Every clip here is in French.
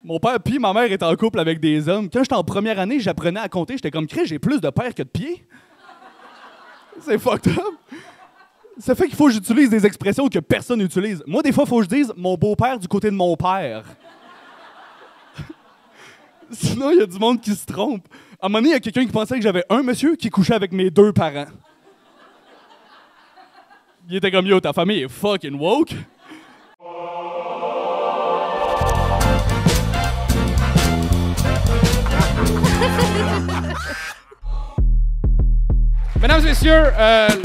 Mon père puis ma mère étaient en couple avec des hommes. Quand j'étais en première année, j'apprenais à compter. J'étais comme, Chris, j'ai plus de pères que de pieds. C'est fucked up. Ça fait qu'il faut que j'utilise des expressions que personne n'utilise. Moi, des fois, il faut que je dise mon beau-père du côté de mon père. Sinon, il y a du monde qui se trompe. À un moment donné, il y a quelqu'un qui pensait que j'avais un monsieur qui couchait avec mes deux parents. Il était comme, yo, ta famille est fucking woke. Mesdames et messieurs,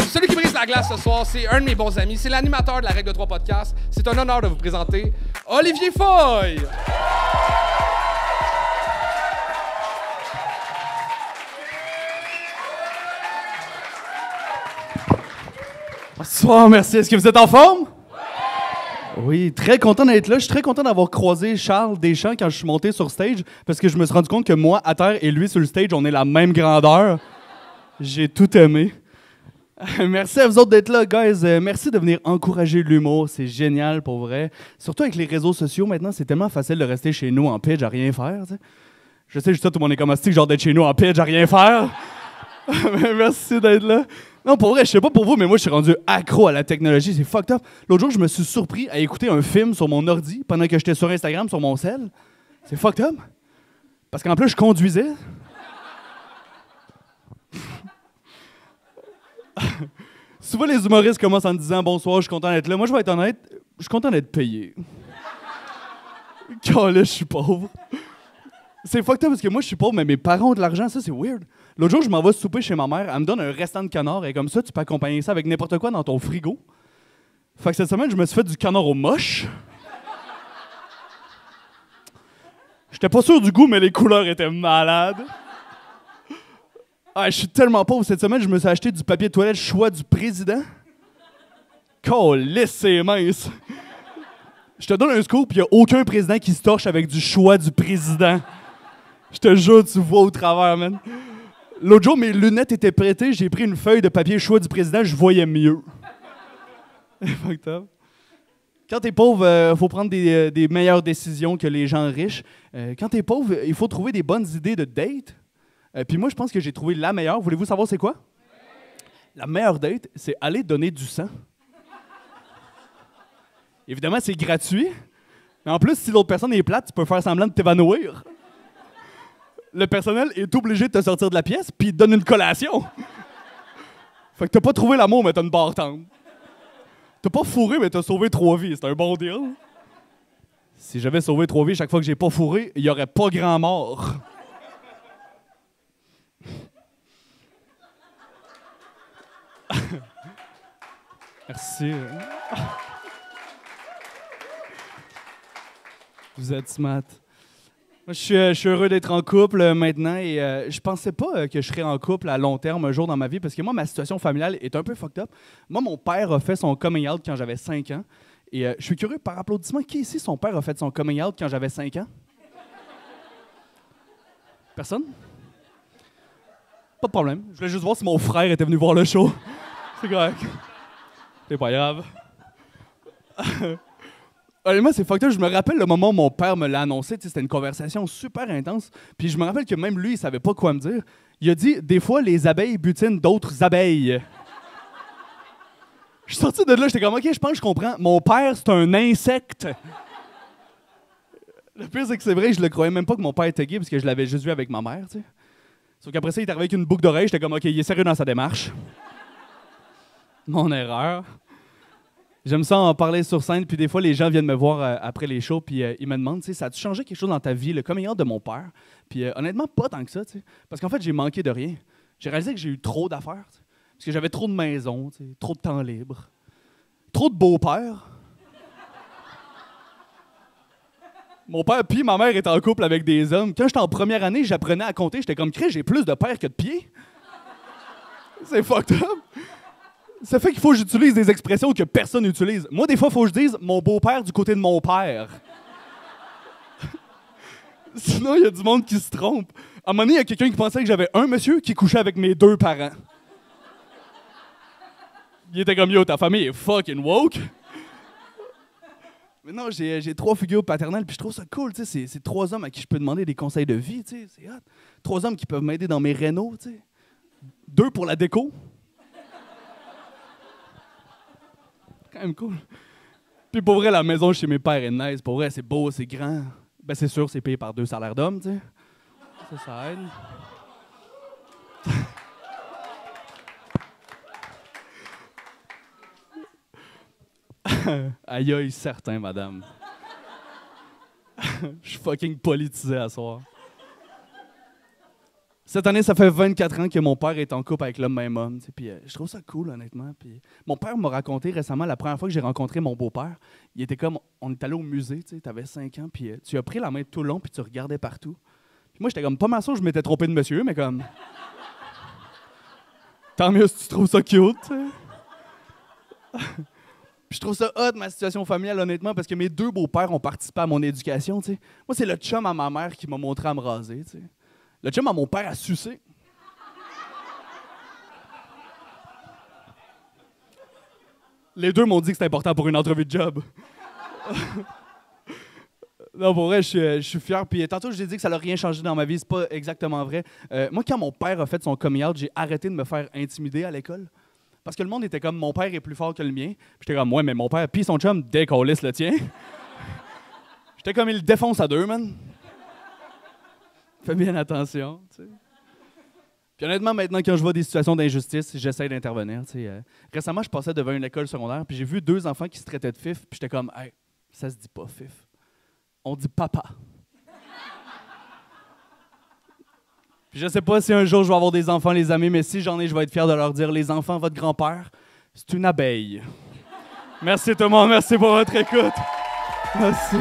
celui qui brise la glace ce soir, c'est un de mes bons amis. C'est l'animateur de la Règle de 3 podcast. C'est un honneur de vous présenter Olivier Foy! Bonsoir, merci. Est-ce que vous êtes en forme? Oui, très content d'être là. Je suis très content d'avoir croisé Charles Deschamps quand je suis monté sur stage parce que je me suis rendu compte que moi, à terre, et lui sur le stage, on est la même grandeur. J'ai tout aimé. Merci à vous autres d'être là, guys. Merci de venir encourager l'humour. C'est génial, pour vrai. Surtout avec les réseaux sociaux, maintenant, c'est tellement facile de rester chez nous en pitch à rien faire. T'sais. Je sais, juste tout le monde est comme astique, genre d'être chez nous en pitch à rien faire. Mais merci d'être là. Non, pour vrai, je sais pas pour vous, mais moi, je suis rendu accro à la technologie. C'est fucked up. L'autre jour, je me suis surpris à écouter un film sur mon ordi pendant que j'étais sur Instagram, sur mon cell. C'est fucked up. Parce qu'en plus, je conduisais. Souvent, les humoristes commencent en me disant « Bonsoir, je suis content d'être là ». Moi, je vais être honnête, je suis content d'être payé. Car là, je suis pauvre. C'est fucked up parce que moi, je suis pauvre, mais mes parents ont de l'argent. Ça, c'est weird. L'autre jour, je m'en vais souper chez ma mère. Elle me donne un restant de canard et comme ça, tu peux accompagner ça avec n'importe quoi dans ton frigo. Fait que cette semaine, je me suis fait du canard au moche. J'étais pas sûr du goût, mais les couleurs étaient malades. Ah, je suis tellement pauvre. Cette semaine, je me suis acheté du papier de toilette choix du président. Calisse, c'est mince. Je te donne un scoop, il n'y a aucun président qui se torche avec du choix du président. Je te jure, tu vois au travers, man. L'autre jour, mes lunettes étaient prêtées, j'ai pris une feuille de papier choix du président, je voyais mieux. Fucked up. Quand t'es pauvre, faut prendre des meilleures décisions que les gens riches. Quand t'es pauvre, il faut trouver des bonnes idées de date. Puis moi, je pense que j'ai trouvé la meilleure. Voulez-vous savoir c'est quoi? La meilleure date, c'est aller donner du sang. Évidemment, c'est gratuit. Mais en plus, si l'autre personne est plate, tu peux faire semblant de t'évanouir. Le personnel est obligé de te sortir de la pièce puis il te donne une collation. Fait que t'as pas trouvé l'amour, mais t'as une bartende. T'as pas fourré, mais t'as sauvé 3 vies. C'est un bon deal. Si j'avais sauvé 3 vies chaque fois que j'ai pas fourré, il y aurait pas grand mort. Merci. Vous êtes smart. Moi, je suis heureux d'être en couple maintenant et je pensais pas que je serais en couple à long terme un jour dans ma vie parce que moi, ma situation familiale est un peu fucked up. Moi, mon père a fait son coming out quand j'avais 5 ans et je suis curieux par applaudissement, qui ici, son père a fait son coming out quand j'avais 5 ans? Personne? Pas de problème. Je voulais juste voir si mon frère était venu voir le show. C'est correct. C'est pas grave. Honnêtement, c'est fucked up. Je me rappelle le moment où mon père me l'a annoncé. C'était une conversation super intense. Puis je me rappelle que même lui, il savait pas quoi me dire. Il a dit « Des fois, les abeilles butinent d'autres abeilles. » Je suis sorti de là, j'étais comme « OK, je pense que je comprends. Mon père, c'est un insecte. » Le pire, c'est que c'est vrai, je le croyais même pas que mon père était gay parce que je l'avais juste vu avec ma mère, tu sais. Sauf qu'après ça, il est arrivé avec une boucle d'oreille. J'étais comme « OK, il est sérieux dans sa démarche. » Mon erreur. J'aime ça en parler sur scène, puis des fois, les gens viennent me voir après les shows, puis ils me demandent, tu sais, ça a-tu changé quelque chose dans ta vie, le coming out de mon père? Puis honnêtement, pas tant que ça, tu sais. Parce qu'en fait, j'ai manqué de rien. J'ai réalisé que j'ai eu trop d'affaires, tu sais. Parce que j'avais trop de maisons, tu sais, trop de temps libre. Trop de beau-père. Mon père puis ma mère étaient en couple avec des hommes. Quand j'étais en première année, j'apprenais à compter, j'étais comme, Chris, j'ai plus de pères que de pieds. C'est fucked up. Ça fait qu'il faut que j'utilise des expressions que personne n'utilise. Moi, des fois, il faut que je dise « mon beau-père du côté de mon père ». Sinon, il y a du monde qui se trompe. À un moment donné, il y a quelqu'un qui pensait que j'avais un monsieur qui couchait avec mes deux parents. Il était comme « Yo, ta famille est fucking woke ». Mais non, j'ai 3 figures paternelles, puis je trouve ça cool, tu sais. C'est 3 hommes à qui je peux demander des conseils de vie, tu sais. C'est hot. 3 hommes qui peuvent m'aider dans mes rénaux, tu sais. 2 pour la déco. Quand même cool. Puis pour vrai, la maison chez mes pères est nice. Pour vrai, c'est beau, c'est grand. Ben c'est sûr, c'est payé par 2 salaires d'hommes, tu sais. Ça aide. Aïe aïe, certain, madame. Je suis fucking politisé à soir. Cette année, ça fait 24 ans que mon père est en couple avec le même homme. Puis je trouve ça cool, honnêtement. Puis mon père m'a raconté récemment, la première fois que j'ai rencontré mon beau-père, il était comme, on est allé au musée, tu avais 5 ans, puis tu as pris la main tout le long, puis tu regardais partout. Puis moi, j'étais comme, pas mal sûr que je m'étais trompé de monsieur, mais comme... Tant mieux si tu trouves ça cute, tu sais. Puis je trouve ça hot, ma situation familiale, honnêtement, parce que mes 2 beaux-pères ont participé à mon éducation, tu sais. Moi, c'est le chum à ma mère qui m'a montré à me raser, tu sais. Le chum à mon père a sucé. Les 2 m'ont dit que c'était important pour une entrevue de job. Non, pour vrai, je suis fier. Puis tantôt, je t'ai dit que ça n'a rien changé dans ma vie. C'est pas exactement vrai. Moi, quand mon père a fait son coming out, j'ai arrêté de me faire intimider à l'école. Parce que le monde était comme, mon père est plus fort que le mien. Puis j'étais comme, ouais, mais mon père, puis son chum, décollisse le tien. J'étais comme, il le défonce à 2, man. Fais bien attention, tu sais. Puis honnêtement, maintenant, quand je vois des situations d'injustice, j'essaie d'intervenir, tu sais. Récemment, je passais devant une école secondaire, puis j'ai vu 2 enfants qui se traitaient de fif, puis j'étais comme, hey, ça se dit pas fif. On dit papa. Puis je sais pas si un jour je vais avoir des enfants, les amis, mais si j'en ai, je vais être fier de leur dire, les enfants, votre grand-père, c'est une abeille. Merci tout le monde, merci pour votre écoute. Merci.